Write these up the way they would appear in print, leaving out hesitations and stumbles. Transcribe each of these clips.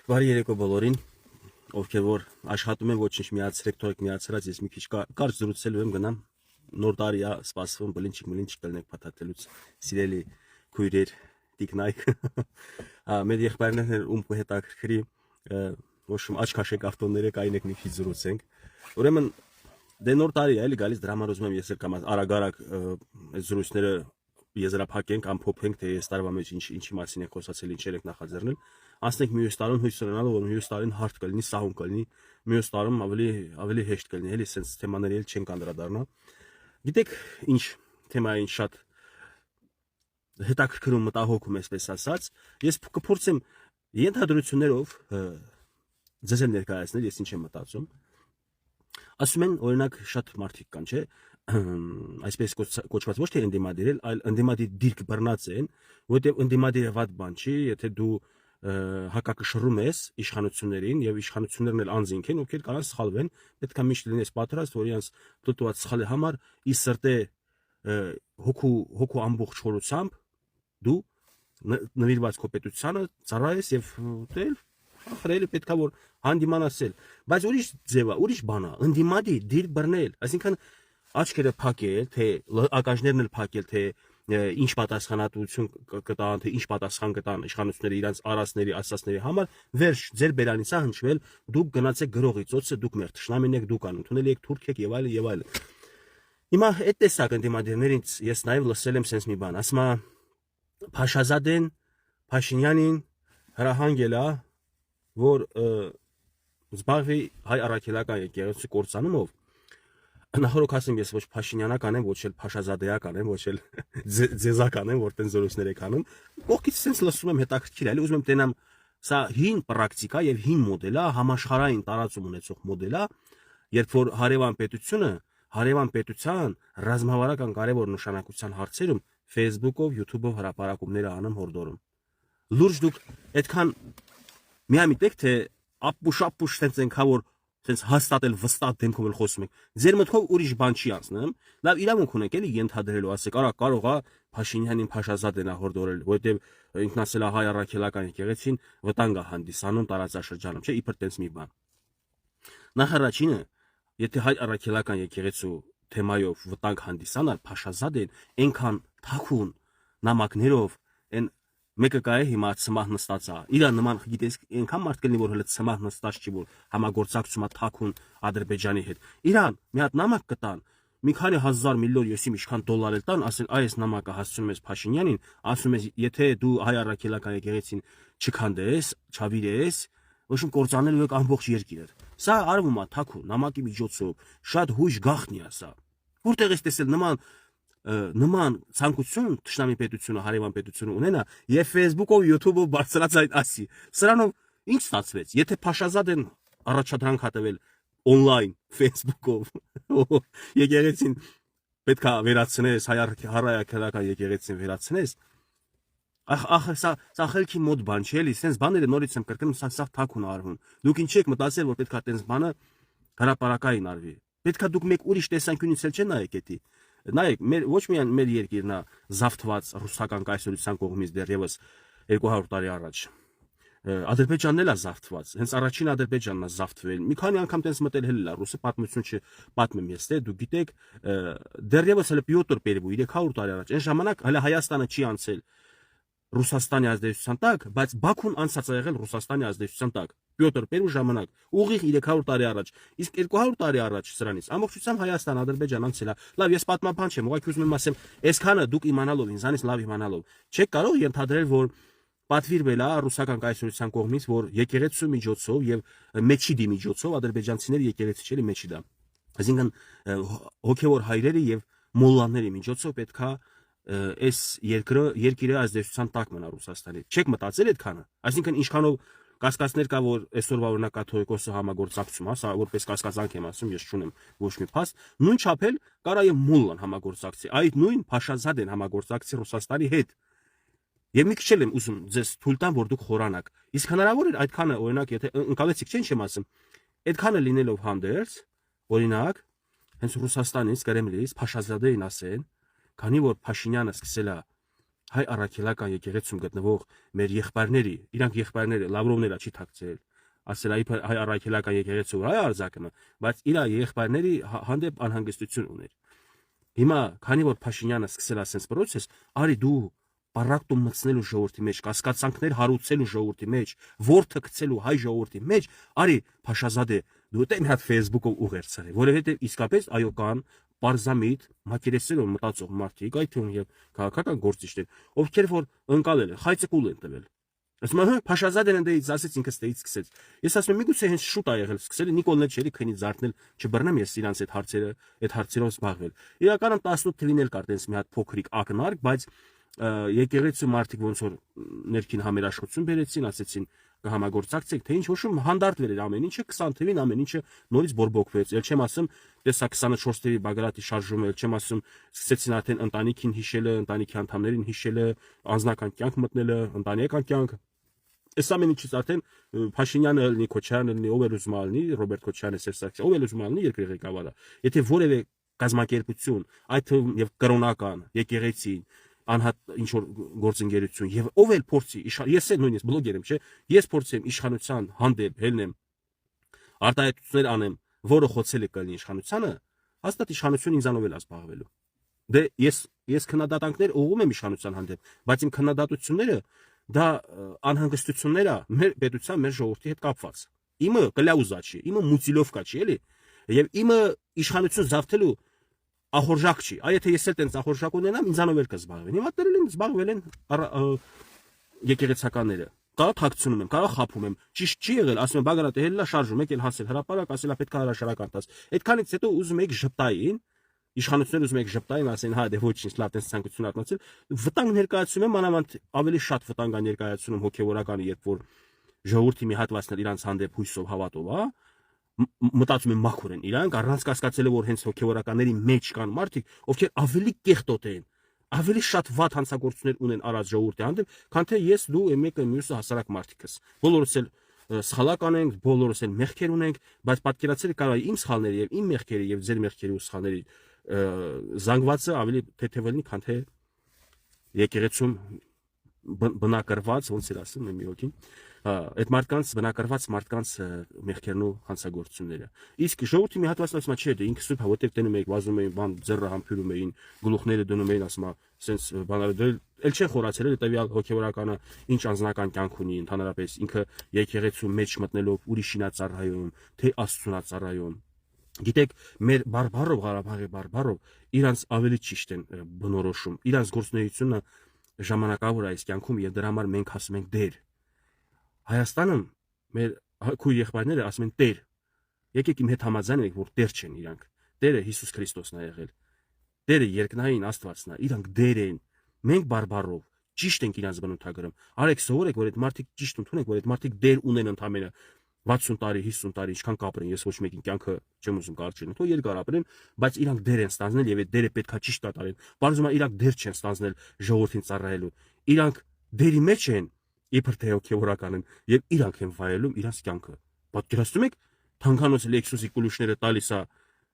Բարի երեկո բոլորին, ովքեր որ աշխատում են ոչինչ միացրեք, թողեք միացրած, ես մի քիչ կարճ զրուցելու եմ գնամ։ Նոր տարի է սպասվում, բլինչիկ կլինեք փաթաթելուց։ Սիրելի քույրեր, տիկնայք։ Մեր եղբայրներն ում կհետաքրքրի, ոչմ աչք քաշեք ավտոները կայնեք մի քիչ զրուցենք։ Ուրեմն դե նոր տարի է, էլի գալիս դրամարոզում եմ ես էլ կամ արագ-արագ այս զրույցները եզրափակենք, ամփոփենք, թե այս տարվա մեջ ինչի մասին է խոսացել, ինչեր եք նախաձեռնել։ Անցնենք մյուս տարում հույս ունենալով, որ մյուս տարին հարթ կլինի, սահուն կլինի, մյուս տարում ավելի հեշտ կլինի, էլի sense թեմաների էլ չեն կանդրադառնա։ Գիտեք, ինչ թեմային շատ հետաքրքրում մտահոգում այսպես ասած, ես կփորձեմ ենթադրություններով ձեզ ներկայացնել, ես ինչ եմ մտածում։ Ասում են, օրինակ, շատ մարդիկ կան, չէ՞, այսպես կոչված ոչ թե ընդդիմադիր, այլ ընդդիմադիր դիրք բռնած են, որտեղ ընդդիմադիրը վատ բան չի, եթե դու հակակշռում ես իշխանություններին եւ իշխանություններն էլ անձինք են, ովքեր կարող սխալվեն, պետք է միշտ լինես պատրաստ, որ իրանց տոտուած սխալի համար ի սրտե հոգու ամբողջ խորությամբ դու նվիրված քո պետությանը ծառայես եւ դել Ախրելի պետք է որ հանդիմանասել, բայց ուրիշ ձև է, ուրիշ բան է, ընդդիմադիր դիրք բռնել, այսինքն աչքերը փակել, թե ակաժներն էլ փակել, թե ինչ պատասխանատվություն կտան, թե ինչ պատասխան կտան իշխանությունները իրանց արածների, ասածների համար, վերջ ձեր բերանից է հնչվել, դուք գնացեք գրողի ծոցը, դուք մեր թշնամին եք, դուք անընդունել եք, թուրք եք եւ այլն եւ այլն։ Հիմա այդ տեսակ ընդդիմադիրներից ես նաեւ լսել եմ sense մի բան, ասում է Փաշազադեն Փաշինյանին հրահանգել է որ զբաղվի հայ առաքելական եկեղեցու կործանումով նախորդ ասեմ ես ոչ Փաշինյանական եմ, ոչ էլ Փաշազադեական եմ, ոչ էլ ձեզական եմ, որ տեն զորույցներ եք անում։ Կողքից sense լսում եմ հետաքրքիր է, ուզում եմ տենամ սա հին պրակտիկա եւ հին մոդել է, համաշխարհային տարածում ունեցող մոդել է, երբ որ հարևան պետության ռազմավարական կարևոր նշանակության հարցերում Facebook-ով, YouTube-ով հրապարակումներ անում հորդորում։ Լուրջ դուք այդքան միամիտեք թե ապուշ sense ենքա որ sense հաստատել վստահ դեմքով էլ խոսում եք։ Ձեր մտքով ուրիշ բան չի անցնում։ Լավ իրավունք ունեք էլի ենթադրելու ասեք, արա կարող է Փաշինյանին Փաշազադեն հորդորել, որտեվ ինքն ասել է հայ առաքելական եկեղեցին վտանգ է հանդիսանում տարածաշրջանում, չէ՞, իբր տենց մի բան։ Նախ առաջինը, եթե հայ առաքելական եկեղեցու թեմայով վտանգ հանդիսանալ Փաշազադեն այնքան թաքուն նամակներով այն մեկը կայ հիմա ցմահ նստած է։ Իրա նման գիտես այնքան մարդ կլինի որ հələ ցմահ նստած չի որ համագործակցում է թաքուն Ադրբեջանի հետ։ Իրան մի հատ նամակ կտան, մի քանի հազար միլիոն յոսի ինչքան դոլար էլ տան, ասեն այս նամակը հասցնում ես Փաշինյանին, ասում ես եթե դու հայ առաքելական եկեղեցին չքանդես, չավիրես, ոչմ կործանելու եք ամբողջ երկիրը։ Սա արվում է թաքուն նամակի միջոցով, շատ հույժ գաղտնի է սա։ Որտեղ ես տեսել նման ցանկություն թշնամի պետությունը, հարևան պետությունը ունենա եւ Facebook-ով, YouTube-ով բարձրաց այդ ասի։ Սրանով ինչ ստացվեց։ Եթե Փաշազադեն առաջադրանք հատվել on-line Facebook-ով, եկեղեցին պետքա վերացնես, հայ-առաքելական եկեղեցին վերացնես, ախր սա խելքի մոտ բան չէ, էլի, sense բաները նորից եմ կրկնում, սա թաքուն արվում։ Դուք ինչ եք մտածել, որ պետքա տենց բանը հրապարակային արվի։ Պետքա դուք մեկ ուրիշ տեսանկյունից էլ չեն նայեք էդի։ Նայեք, ոչ միայն մեր երկիրն է զավթված ռուսական կայսրության կողմից դեռևս 200 տարի առաջ։ Ադրբեջանն էլ է զավթված, հենց առաջին Ադրբեջանն է զավթվել։ Մի քանի անգամ տենց մտել հելել է ռուսը պատմություն չպատմեմ ես, թե դուք գիտեք, դեռևս հələ Պյոտր Պերևու 300 տարի առաջ, այն ժամանակ հələ Հայաստանը չի անցել Ռուսաստանի ազդեցության տակ, բայց Բաքուն անցած է եղել Ռուսաստանի ազդեցության տակ։ Պյոտր Պերու ժամանակ, ուղիղ 300 տարի առաջ, իսկ 200 տարի առաջ սրանից ամբողջությամբ Հայաստան, Ադրբեջան անցել է։ Լավ, ես պատմաբան չեմ, ուղղակի ուզում եմ ասեմ, այսքանը դուք իմանալով, ինձանից լավ իմանալով, չեք կարող ենթադրել, որ պատվիրվել է ռուսական կայսրության կողմից, որ եկեղեցու միջոցով եւ մեչիդի միջոցով ադրբեջանցիները եկեղեցի չէ մեչիդա։ Այսինքն հոգեվոր հայրերի եւ մոլլաների միջոցով պետքա այս երկիրը ազդեցության տակ մնա Ռուսաստանի։ Չեք մտածել այդքանը։ Այսինքն ինչքանով կասկածներ կա որ այսօրվա օրինակ կաթողիկոսը համագործակցում է, սա որպես կասկածանք եմ ասում, ես չունեմ ոչ մի փաստ, նույն չափել կարա եւ մոլլան համագործակցի, այդ նույն Փաշազադեն համագործակցի Ռուսաստանի հետ։ Եվ մի քիչ եմ ուզում ձեզ թույլ տամ որ դուք խորանաք։ Իսկ հնարավոր է այդքանը օրինակ եթե ընկալեցիք չեմ ասում, այդքանը լինելով հանդերձ, օրինակ, հենց Ռուսաստանից Կրեմլից Փաշազադեին ասեն, քանի որ Փաշինյանը սկսել է հայ առաքելական եկեղեցում գտնվող մեր եղբայրների, իրանք եղբայրները Լավրովները չի թաքցրել, ասել հայ առաքելական եկեղեցու վրա արձակը, բայց իր եղբայրների հանդեպ անհանգստություն ուներ։ Հիմա, քանի որ Փաշինյանը սկսել է sense process, արի դու պարակտում մտցնելու ժողովրդի մեջ, կասկածանքներ հարուցելու ժողովրդի մեջ, ворթը գցելու հայ ժողովրդի մեջ, արի Փաշազադե, դու դե մի հատ Facebook-ով ուղեր ցրի, որովհետև իսկապես այո կան պարզամիտ մակերեսելով մտածող մարդիկ, այդ թվում եւ քաղաքական գործիչներ, ովքեր որ ընկալել են, խայծկուլ են տվել։ Ասում եմ, Փաշազադեն ընդից ասեց ինքը ստեից սկսեց։ Ես ասում եմ, միգուցե հենց շուտ ա եղել սկսել, Նիկոլն էլ չէի քնից զարթնել, չբռնեմ ես իրանց այդ հարցերով զբաղվել։ Իրականում 18 թվին էլ կար տենց մի հատ փոքրիկ ակնարկ, բայց եկեղեցու մարդիկ ոնց որ ներքին համերաշխություն բերեցին, ասեցին կհամագործակցեք, թե ինչ ոչում հանդարտվել էր ամեն ինչը 20 թվին ամեն ինչը նորից բորբոքվեց։ Ել չեմ ասում, տեսա 24 թվի Բագրատի շարժումը, ել չեմ ասում, սկսեցին արդեն ընտանիքին հիշելը, ընտանիքի անդամներին հիշելը, անձնական կյանք մտնելը, ընտանեկան կյանք։ Այս ամեն ինչից արդեն Փաշինյանը լինի, Քոչարյանը լինի, ով էլ ուզում ալնի, Ռոբերտ Քոչարյանը, Սերժ Սարգսյանը, ով էլ ուզում ալնի երկրի ղեկավարը։ Եթե որևէ կազմակերպություն, այդ թվում եւ կրոնական, եկեղեցին, անհատ ինչ որ գործընկերություն եւ ով էլ փորձի ես էլ նույնիսկ բլոգեր եմ, չէ, ես փորձեմ իշխանության հանդեպ հելնեմ արտահայտություններ անեմ, որը խոցել է կլինի իշխանությանը, հաստատ իշխանությունը ինձանով էլ ազբաղվելու։ Դե ես քննադատանքներ ուղղում եմ իշխանության հանդեպ, բայց իմ քննադատությունները դա անհանգստություններ է մեր պետության, մեր ժողովրդի հետ կապված։ Իմը կլաուզա չի, իմը մուտիլովկա չի, էլի։ Եվ իմը իշխանություն զավթելու ախորժակ չի։ Այ եթե ես էլ տենց ախորժակ ունենամ, ինձանով էլ կզբաղվեն։ Հիմա դերել են զբաղվել են եկեղեցականները։ Կարող թաքցնում եմ, կարող խափում եմ։ Ճիշտ չի եղել, ասում եմ Բագրատը հելլա շարժում, եկել հասել հրապարակ, ասելա պետք է հրաշարական տաս։ Այդքանից հետո ուզում եք ժպտային, իշխանությունները ուզում եք ժպտային, ասեն հա դե ոչինչ, լավ տես ցանկություն արտնացել։ Վտանգ ներկայացում եմ, մանավանդ ավելի շատ վտանգ է ներկայացնում հոգեվորականը, երբ որ ժողովրդի մի հատվածն էլ իրանց հանդեպ հույսով հավատով, հա մտածում են մաքուր են իրանք առանց կասկածելու որ հենց հոգեվորականների մեջ կան մարդիկ ովքեր ավելի կեղտոտ են ավելի շատ վատ հանցագործություններ ունեն արած ժողովրդի հանդեպ քան թե ես դու մեկը մյուսը հասարակ մարդիկս բոլորս էլ սխալական ենք բոլորս էլ մեղքեր ունենք բայց պատկերացրեք կարող իմ սխալները եւ իմ մեղքերը եւ ձեր մեղքերի ու սխալների զանգվածը ավելի թեթև լինի քան թե եկեղեցում բնակրված ոնց էր ասում մի հոգին այդ մարդկանց բնակարված մարդկանց մեղքերն ու հանցագործությունները իսկ ժողովրդի մի հատվածն ասում է չէ դե ինքը սուրբ որտեղ տենում էի վազում էին բան ձեռը համբյուրում էին գլուխները դնում էին ասում ասենց բանալը էլ չեն խորացել էլ տվյալ հոգեվորականը ինչ անձնական կյանք ունի ընդհանրապես ինքը եկեղեցու մեջ մտնելով ուրիշինա ծառայում թե աստծունա ծառայում գիտեք մեր բարբարով Ղարաբաղի բարբարով իրանց ավելի ճիշտ են բնորոշում իրանց գործունեությունը ժամանակավոր այս կյանքում եւ դրա համար մենք ասում ենք դեր Հայաստանում մեր քույր եղբայրները ասում են Տեր։ Եկեք իմ հետ համաձայն եք, որ Տեր չեն իրանք։ Տերը Հիսուս Քրիստոսն է եղել։ Տերը երկնային Աստվածն է, իրանք Դեր են։ Մենք բարբարով ճիշտ ենք իրանց բնութագրում։ Արեք սովորեք, որ այդ մարդիկ ճիշտ ընդունեք, որ այդ մարդիկ Դեր ունեն ընդամենը 60 տարի, 50 տարի, ինչքան կապրեն, ես ոչ մեկին կյանքը չեմ ուզում կարճել, թող երկար ապրեն, բայց իրանք դեր են ստանձնել եւ այդ դերը պետքա ճիշտ կատարեն։ Բարձում է իրանք դեր չեն ստանձնել ժողովրդին ծառայելու։ Իրանք դերի մեջ են իբր թե հոգեվորական են եւ իրանք են վայելում իրանց կյանքը։ Պատկերացնում եք, թանկանոց Lexus-ի կուլուշները տալիս է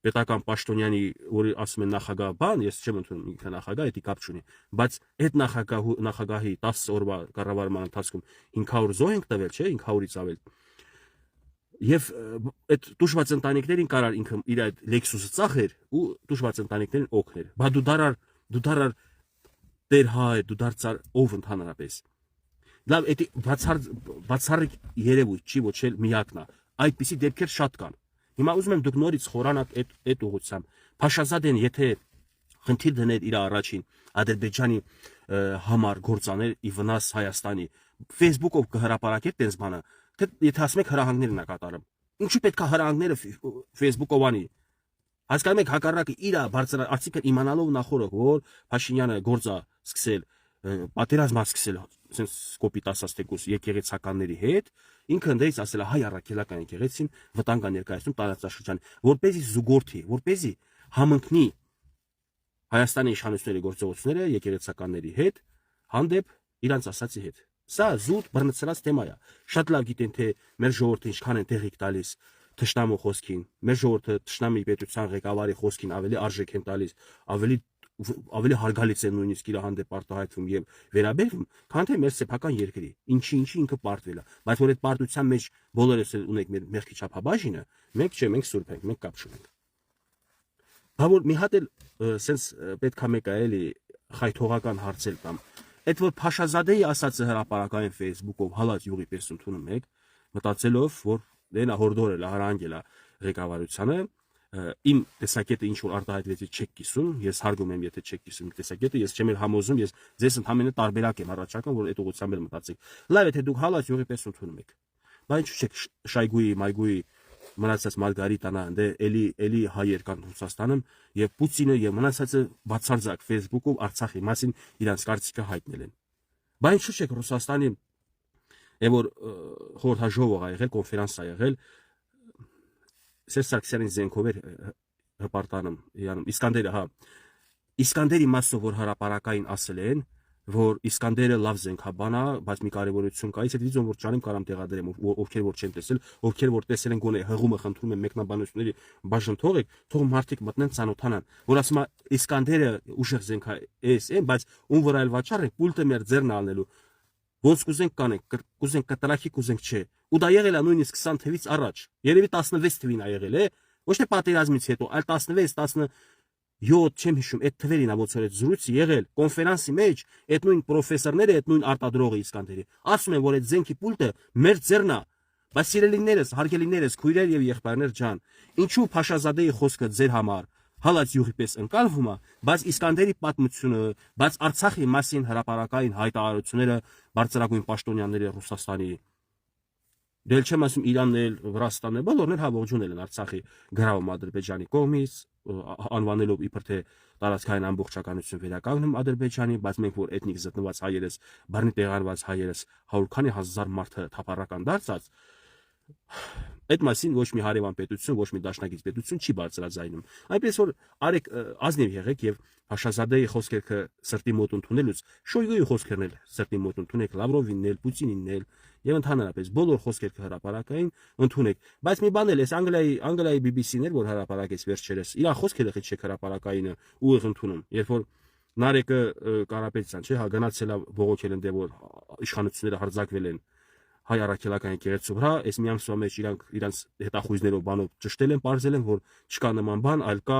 պետական պաշտոնյանի, որի ասում են նախագահ բան, ես չեմ ընդունում ինքը նախագահ, դա կապ չունի, բայց այդ նախագահի 10 օրվա կառավարման ընթացքում 500 զոհ ենք տվել, չէ, 500-ից ավել։ Եվ այդ տուժված ընտանիքներին կարար ինքը իր այդ Lexus-ը ծախեր ու տուժված ընտանիքներին օգներ։ Բա դու դարար Տեր հայ, դու դարձար ով ընդհանրապես։ Լավ, էդի բացառիկ երևույթ չի, ոչ էլ միակն է։ Այդպիսի դեպքեր շատ կան։ Հիմա ուզում եմ դուք նորից խորանաք այդ ուղղությամբ։ Փաշազադեն եթե խնդիր դներ իր առաջին Ադրբեջանի համար գործաներ ի վնաս Հայաստանի, Facebook-ով կհրապարակեր տես բանը, թե եթե ասում եք հրահանգներն է կատարում։ Ինչու պետք է հրահանգները Facebook-ով անի։ Հասկանում եք հակառակը իր բարձր արդյունքը իմանալով նախորդ որ Փաշինյանը գործա սկսել պատերազմ սկսել sense կոպիտ ասած թեկուս եկեղեցականների հետ ինքը ընդդեմ ասել է հայ առաքելական եկեղեցին վտանգ ներկայացնում տարածաշրջան որպեսզի զուգորդի որպեսզի համընկնի Հայաստանի իշխանությունների գործողությունները եկեղեցականների հետ հանդեպ իրանց ասացի հետ սա զուտ բռնցրած թեմա է շատ լավ գիտեն թե մեր ժողովուրդը ինչքան են տեղիք տալիս թշնամու խոսքին մեր ժողովուրդը թշնամի պետության ղեկավարի խոսքին ավելի արժեք են տալիս ավելի ավելի հարգալից են նույնիսկ իր հանդեպ արտահայտվում եւ վերաբերվում, քան թե մեր սեփական երկրի։ Ինչի ինքը պարտվել է, բայց որ այդ պարտության մեջ բոլորս ունենք մեր մեղքի չափաբաժինը, մենք չէ, մենք սուրբ ենք, մենք կապ չունենք։ Բա որ մի հատ էլ սենց պետքա մեկա էլի խայթողական հարցել կամ այդ որ Փաշազադեի ասածը հրապարակային Facebook-ով հալած յուղի պես ընդունում եք, մտածելով որ դենա հորդորել հարանջել է ղեկավարությանը, իմ տեսակետը ինչ որ արտահայտվեց չեք կիսում, ես հարգում եմ եթե չեք կիսում տեսակետը, ես չեմ համոզում, ես ձեզ ընդհանրապես տարբերակ եմ առաջարկում, որ այդ ուղղությամբ էլ մտածեք։ Լավ եթե դուք հալած յուղի պես ընդունում եք, բայց ինչու՞ չեք Շայգուի, Մայգուի մնացած Մարգարիտանա դե էլի հայեր կան Ռուսաստանում եւ Պուտինը եւ մնացածը բացարձակ Facebook-ով Արցախի մասին իրանց կարծիքը հայտնել են։ Բայց ինչու՞ չեք Ռուսաստանի որ խորհրդաժողով ա եղել, կոնֆերանս ա եղել, Սերժ Սարգսյանի զենքով էր հպարտանում իրանում Իսկանդերը, հա։ Իսկանդերի մասով որ հրապարակային ասել են, որ Իսկանդերը լավ զենքաբան է, բայց մի կարևորություն կա, այդ վիդեոն որ ճանեմ կարամ տեղադրեմ, ովքեր որ չեն տեսել, ովքեր որ տեսել են գոնե հղումը խնդրում են մեկնաբանությունների բաժան թողեք, թող մարդիկ մտնեն ծանոթանան, որ ասում է Իսկանդերը ուժեղ զենք է, բայց ում վրա էլ վաճառ է, պուլտը մեր ձեռն ալնելու ոնց կուզենք կանենք, կուզենք կտրախի, կուզենք չէ։ Ու դա եղել է նույնիսկ 20 թվից առաջ։ Երևի 16 թվին է եղել, ոչ թե պատերազմից հետո, այլ 16, 17, չեմ հիշում, այդ թվերին է ոնց որ այդ զրույցը եղել, կոնֆերանսի մեջ, այդ նույն պրոֆեսորները, այդ նույն արտադրողը Իսկանդերի, ասում են, որ այդ զենքի պուլտը մեր ձեռն է։ Բայց սիրելիներս, հարգելիներս, քույրեր եւ եղբայրներ ջան, ինչու Փաշազադեի խոսքը ձեր համար հալած յուղի պես ընկալվում է, բայց Իսկանդերի պատմությունը, բայց Արցախի մասին հրապարակային հայտարարությունները բարձրագույն պաշտոնյաների Ռուսաստանի դել չեմ ասում Իրանն էլ, Վրաստանն էլ, բոլորն էլ հավողջունել են Արցախի գրավում Ադրբեջանի կողմից, անվանելով իբր թե տարածքային ամբողջականություն վերականգնում Ադրբեջանի, բայց մենք որ էթնիկ զտնված հայերս, բռնի տեղանված հայերս 100 քանի հազար մարդը թափառական դարձած, այդ մասին ոչ մի հարևան պետություն, ոչ մի դաշնակից պետություն չի բարձրաձայնում։ Այնպես որ արեք ազնիվ եղեք եւ Փաշազադեի խոսքերը սրտի մոտ ընդունելուց Շոյգուի խոսքերն էլ սրտի մոտ ընդունեք, Լավրովին էլ, Պուտինին էլ եւ ընդհանրապես բոլոր խոսքերը հրապարակային ընդունեք։ Բայց մի բան էլ էս Անգլիայի BBC-ն էր որ հրապարակեց վերջերս։ Իր խոսքերը խիչ չեք հրապարակայինը ուղիղ ընդունում։ Երբ որ Նարեկը Կարապետյան, չէ, հա գնացել է բողոքել են դե որ իշխանությունները հարձակվել են հայ առաքելական եկեղեցու վրա, այս մի ամսվա մեջ իրանց հետախույզներով բանով ճշտել են, բարձել են, որ չկա նման բան, այլ կա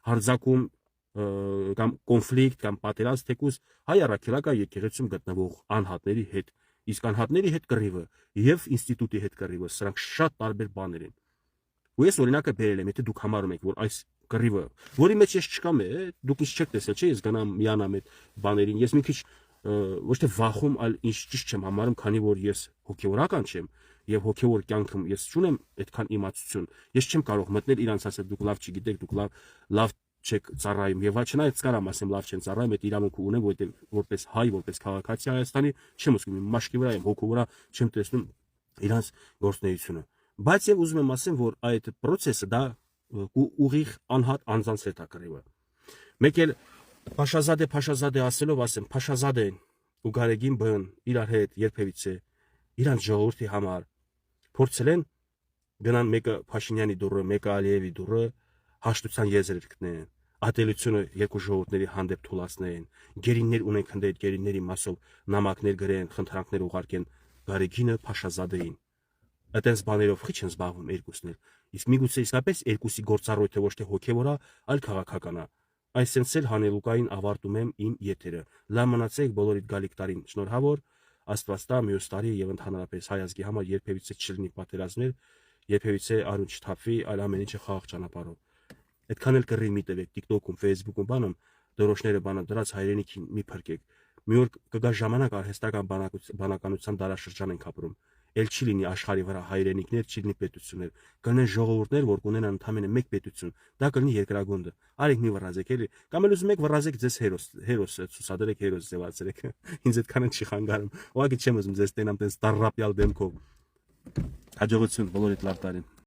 հարձակում կամ կոնֆլիկտ կամ պատերազմ թեկուզ հայ առաքելական եկեղեցում գտնվող անհատների հետ, իսկ անհատների հետ կռիվը եւ ինստիտուտի հետ կռիվը, սրանք շատ տարբեր բաներ են։ Ու ես օրինակը բերել եմ, եթե դուք համարում եք, որ այս կռիվը, որի մեջ ես չկամ, դուք ինչ չեք տեսել, չէ, ես գնամ միանամ այդ բաներին, ես մի քիչ ոչ թե վախում, այլ ինչ ճիշտ չեմ համարում, քանի որ ես հոգեորական չեմ եւ հոգեոր կյանքում ես չունեմ այդքան իմացություն։ Ես չեմ կարող մտնել իրանց ասել դուք լավ չգիտեք, դուք լավ չեք ծառայում եւ չնայած կարամ ասեմ լավ չեն ծառայում, այդ իրավունքը ունեմ, որտեղ որպես հայ, որպես քաղաքացի Հայաստանի չեմ ուզում իմ մաշկի վրա եմ, հոգու վրա չեմ տեսնում իրանց գործունեությունը։ Բայց եւ ուզում եմ ասեմ, որ այդ process-ը դա ուղիղ անհատ անձանց հետ է կռիվը։ Մեկ էլ Փաշազադե ասելով ասեմ, Փաշազադեն ու Գարեգին բն իրար հետ երբևիցե իրանց ժողովրդի համար փորձել են գնան մեկը Փաշինյանի դուրը, մեկը Ալիևի դուրը հաշտության եզր գտնեն, ատելությունը երկու ժողովուրդների հանդեպ թուլացնեն, գերիններ ունեն քնդե այդ գերինների մասով նամակներ գրեն, խնդրանքներ ուղարկեն Գարեգինը Փաշազադեին։ Այդպես բաներով խիչ են զբաղվում երկուսն էլ։ Իսկ միգուցե իսկապես երկուսի գործառույթը ոչ թե հոգևոր է, այլ քաղաքական է։ Այսպես էլ հանելուկային ավարտում եմ իմ եթերը։ Լավ մնացեք, բոլորիդ գալիք տարին շնորհավոր, Աստված տա մյուս տարի եւ ընդհանրապես հայ ազգի համար երբևիցե չլինի պատերազմներ, երբևիցե արուն չթափվի, այլ ամեն ինչը խաղաղ ճանապարհով։ Այդքան էլ կռի մի տվեք TikTok-ում, Facebook-ում բանում, դրոշները բանը դրած հայրենիքին մի փրկեք։ Մի օր կգա ժամանակ արհեստական բանականության դարաշրջան ենք ապրում։ Էլ չի լինի աշխարհի վրա հայրենիքներ, չի լինի պետություններ, կլինեն ժողովուրդներ, որ կունենան ընդամենը մեկ պետություն, դա կլինի երկրագունդը։ Արեք մի վռազեք էլի, կամ էլ ուզում եք վռազեք ձեզ հերոսը ցուցադրեք, հերոս ձևացրեք։ Ինձ այդքան չի խանգարում։ Ուղղակի չեմ ուզում ձեզ տենամ տես տարապյալ դեմքով։ Հաջողություն բոլորիդ լավ տարին։